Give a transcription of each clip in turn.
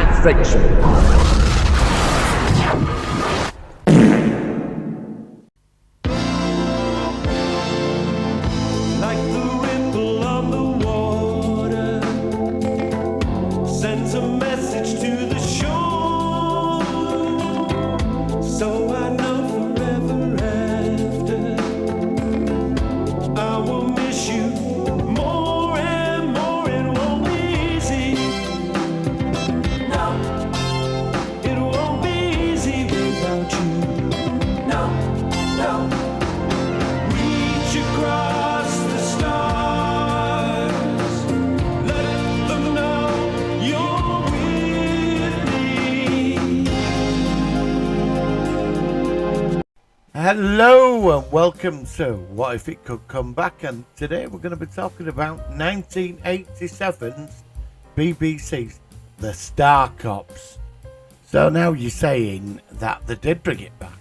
science fiction. Like the ripple on the water sends a message to the shore. So I know forever after I will miss you more and more. It won't be easy. No, it won't be easy without you. No, no. Reach across the stars. Let them know you're with me. Hello and welcome to What If It Could Come Back, and today we're going to be talking about 1987's BBC's The Star Cops. So now you're saying that they did bring it back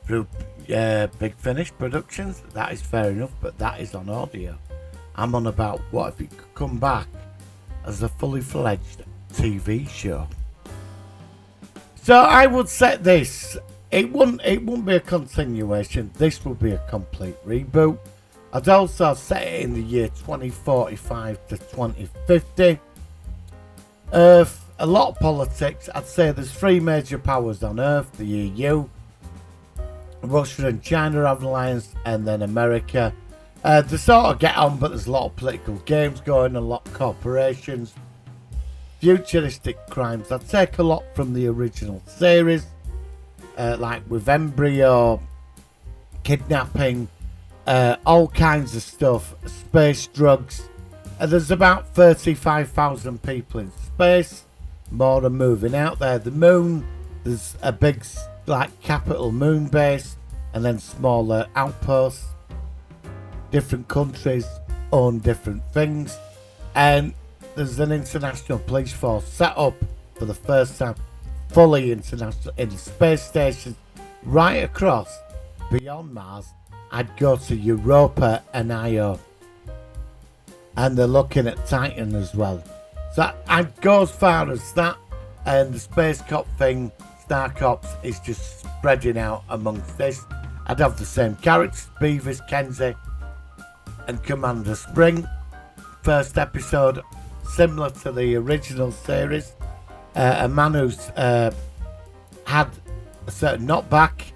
through Big Finish Productions. That is fair enough, but that is on audio. I'm on about what if it could come back as a fully fledged TV show. So I would set this. It wouldn't be a continuation. This would be a complete reboot. I'd also set it in the year 2045 to 2050. Earth, a lot of politics. I'd say there's three major powers on Earth: the EU, Russia and China have an alliance, and then America. They sort of get on, but there's a lot of political games going, a lot of corporations, futuristic crimes. I'd take a lot from the original series. Like with embryo, kidnapping, all kinds of stuff, space drugs. There's about 35,000 people in space. More are moving out there. The moon, there's a big like capital moon base, and then smaller outposts. Different countries own different things, and there's an international police force set up for the first time. Fully international in the space station right across beyond Mars. I'd go to Europa and Io, and they're looking at Titan as well. So I'd go as far as that, and the space cop thing, Star Cops, is just spreading out amongst this. I'd have the same characters: Beavis, Kenzie, and Commander Spring. First episode, similar to the original series. A man who's had a certain knockback,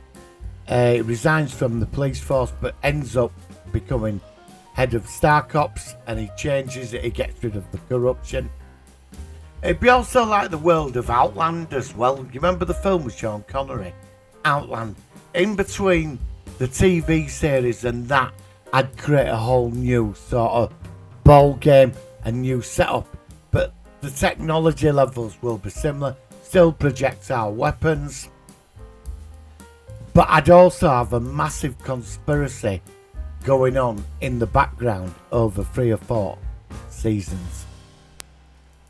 resigns from the police force, but ends up becoming head of Star Cops, and he changes it, he gets rid of the corruption. It'd be also like the world of Outland as well. You remember the film with Sean Connery, Outland? In between the TV series and that, I'd create a whole new sort of ball game, a new setup. But the technology levels will be similar, still projectile weapons. But I'd also have a massive conspiracy going on in the background over 3 or 4 seasons.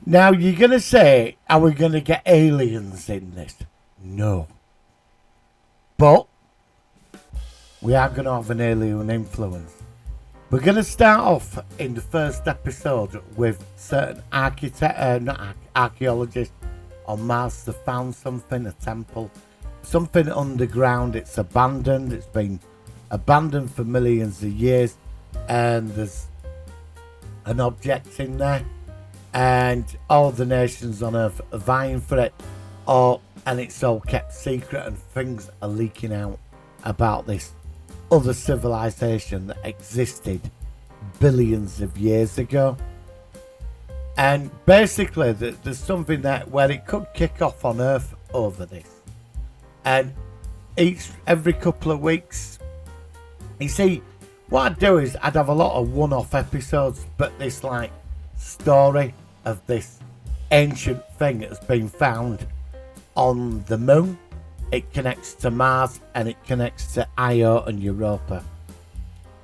Now you're going to say, are we going to get aliens in this? No. But we are going to have an alien influence. We're going to start off in the first episode with certain archaeologists on Mars. They found something, a temple, something underground. It's abandoned. It's been abandoned for millions of years, and there's an object in there, and all the nations on Earth are vying for it, and it's all kept secret, and things are leaking out about this other civilization that existed billions of years ago. And basically there's something that where it could kick off on Earth over this, and every couple of weeks, you see, what I'd do is I'd have a lot of one-off episodes, but this like story of this ancient thing that's been found on the moon. It connects to Mars, and it connects to Io and Europa.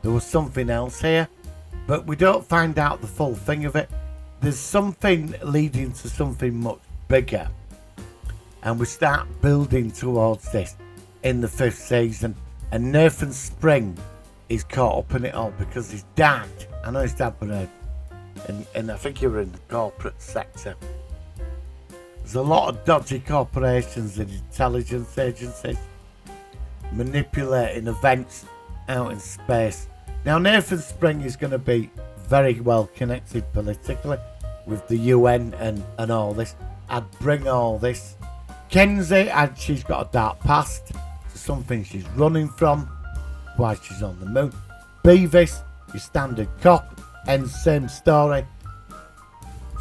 There was something else here, but we don't find out the full thing of it. There's something leading to something much bigger, and we start building towards this in the 5th season. And Nathan Spring is caught up in it all because his dad, I know his dad was and I think he was in the corporate sector. there's a lot of dodgy corporations and intelligence agencies manipulating events out in space. Now, Nathan Spring is going to be very well connected politically with the UN and all this. I'd bring all this. Kenzie, she's got a dark past, so something she's running from, why she's on the moon. Beavis, your standard cop, ends same story.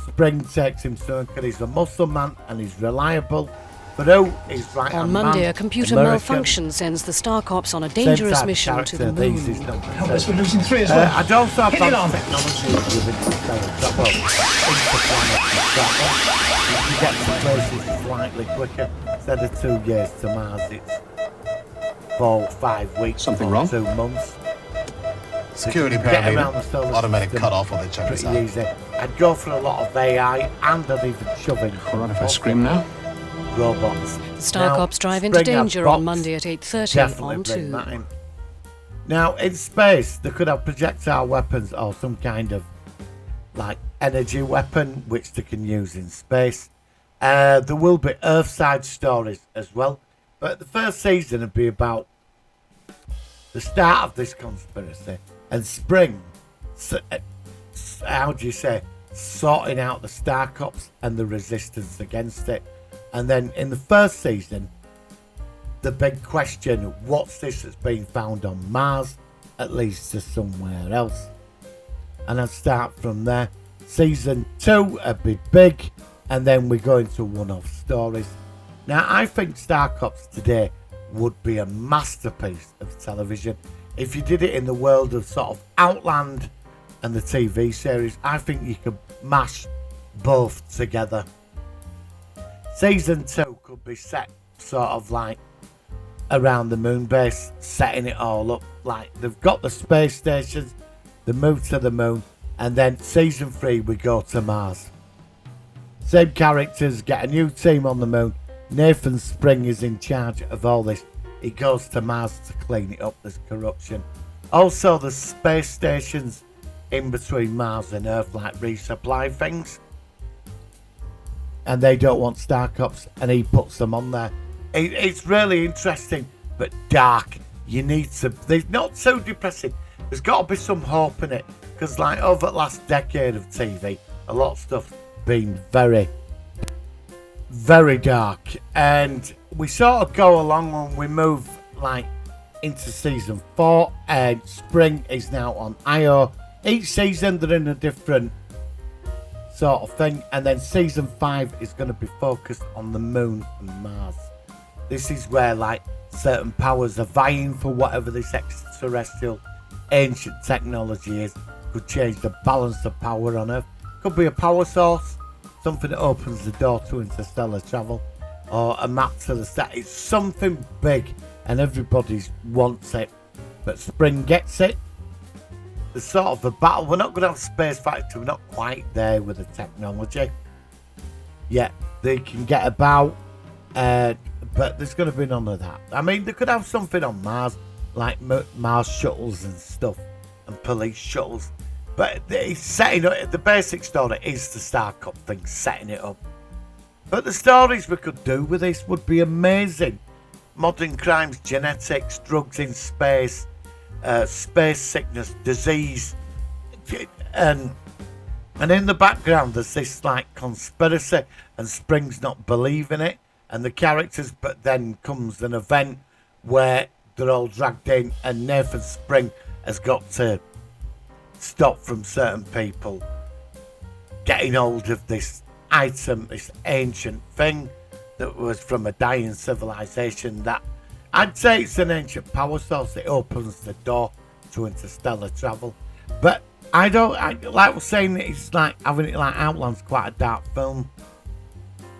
Spring takes him to because he's a muscle man and he's reliable. But he's right on Monday, a computer malfunction sends the Star Cops on a dangerous mission to the moon. Help us, we're losing 3 as well. I'd also have Hit technology within you can get to places slightly quicker. Instead of 2 years to Mars, it's 4 or 5 weeks. Something wrong? 2 months. Security Get around the parameter, solar automatic system cutoff while they check us pretty out. easy. I'd go for a lot of AI and I'd even shove in Alright, if I scream now? robots. The Star Now, Cops drive into Spring have danger bots. on Monday at 8:30 Definitely on bring 2. that in. Now, in space, they could have projectile weapons or some kind of like energy weapon which they can use in space. There will be Earthside stories as well, but the first season would be about the start of this conspiracy and Spring, how do you say, sorting out the Star Cops and the resistance against it. And then in the first season, the big question, what's this that's been found on Mars that leads to somewhere else? And I'll start from there. Season 2 a bit big, and then we go into one-off stories. Now, I think Star Cops today would be a masterpiece of television. If you did it in the world of sort of Outland and the TV series, I think you could mash both together. Season 2 could be set sort of like around the moon base, setting it all up. Like they've got the space stations, they move to the moon, and then season 3 we go to Mars. Same characters, get a new team on the moon. Nathan Spring is in charge of all this. He goes to Mars to clean it up, there's corruption. Also, the space stations in between Mars and Earth like resupply things. And they don't want Star Cops, and he puts them on there. It's really interesting, but dark. You need to... They're not so depressing. There's got to be some hope in it. Because like over the last decade of TV, a lot of stuff's been very, very dark. And we sort of go along when we move like into season 4. And Spring is now on IO. Each season they're in a different sort of thing, and then season 5 is going to be focused on the moon and Mars. This is where like certain powers are vying for whatever this extraterrestrial ancient technology is. Could change the balance of power on Earth. Could be a power source, something that opens the door to interstellar travel, or a map to the star. It's something big and everybody wants it, but Spring gets it. The sort of a battle. We're not going to have space factory. We're not quite there with the technology. Yeah, they can get about, but there's going to be none of that. I mean, they could have something on Mars, like Mars shuttles and stuff, and police shuttles. But it's setting up. The basic story is the Star Cop thing, setting it up. But the stories we could do with this would be amazing. Modern crimes, genetics, drugs in space. Space sickness, disease, and in the background there's this like conspiracy, and Spring's not believing it, and the characters. But then comes an event where they're all dragged in, and Nathan Spring has got to stop from certain people getting hold of this item, this ancient thing that was from a dying civilization that. I'd say it's an ancient power source. It opens the door to interstellar travel. But like I was saying, it's like having it like Outland's quite a dark film.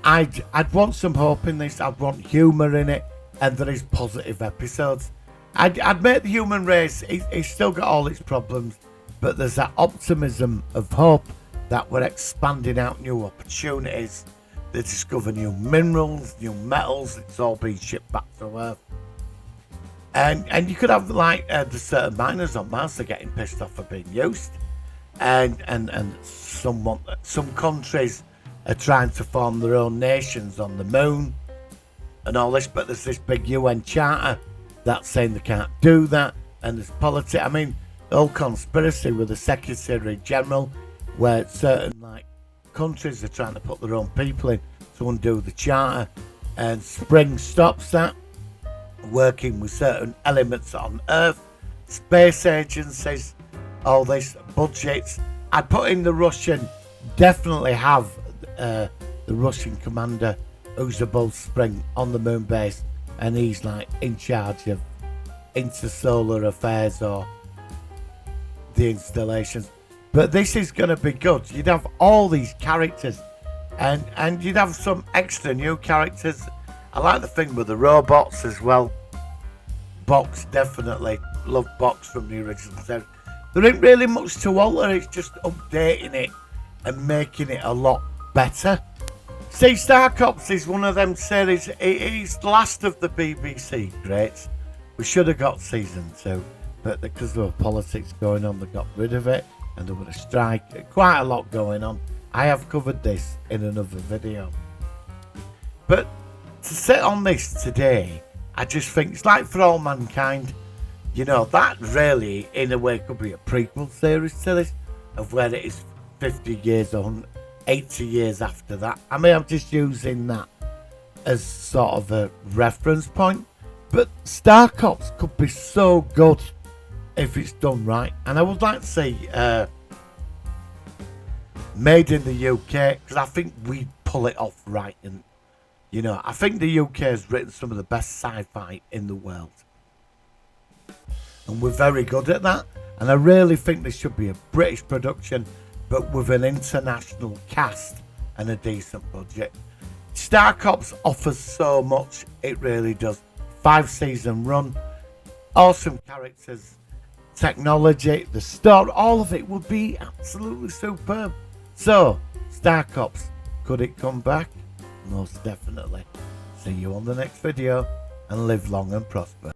I'd want some hope in this. I'd want humour in it, and there is positive episodes. I'd make the human race, it's still got all its problems, but there's that optimism of hope that we're expanding out new opportunities. They discover new minerals, new metals. It's all being shipped back to Earth. And you could have like the certain miners on Mars are getting pissed off for being used, and some countries are trying to form their own nations on the moon and all this, but there's this big UN charter that's saying they can't do that, and there's politics. I mean, the whole conspiracy with the Secretary General, where certain like countries are trying to put their own people in to undo the charter, and Spring stops that, working with certain elements on Earth, space agencies, all this budgets. I'd put in the Russian, definitely have the Russian commander who's above Spring on the moon base, and he's like in charge of intersolar affairs or the installations. But this is going to be good. You'd have all these characters, and you'd have some extra new characters. I like the thing with the robots as well. Box, definitely love Box from the original series. There ain't really much to alter, it's just updating it and making it a lot better. See, Star Cops is one of them series. It is the last of the BBC greats. We should have got season 2, but because there were politics going on, they got rid of it, and there was a strike. Quite a lot going on. I have covered this in another video. But to sit on this today, I just think it's like For All Mankind. You know, that really, in a way, could be a prequel series to this, of where it is 50 years or 80 years after that. I mean, I'm just using that as sort of a reference point. But Star Cops could be so good if it's done right. And I would like to see made in the UK, because I think we pull it off right. And, you know, I think the UK has written some of the best sci-fi in the world. And we're very good at that. And I really think this should be a British production, but with an international cast and a decent budget. Star Cops offers so much, it really does. 5-season run, awesome characters, technology, the story, all of it would be absolutely superb. So, Star Cops, could it come back? Most definitely. See you on the next video, and live long and prosper.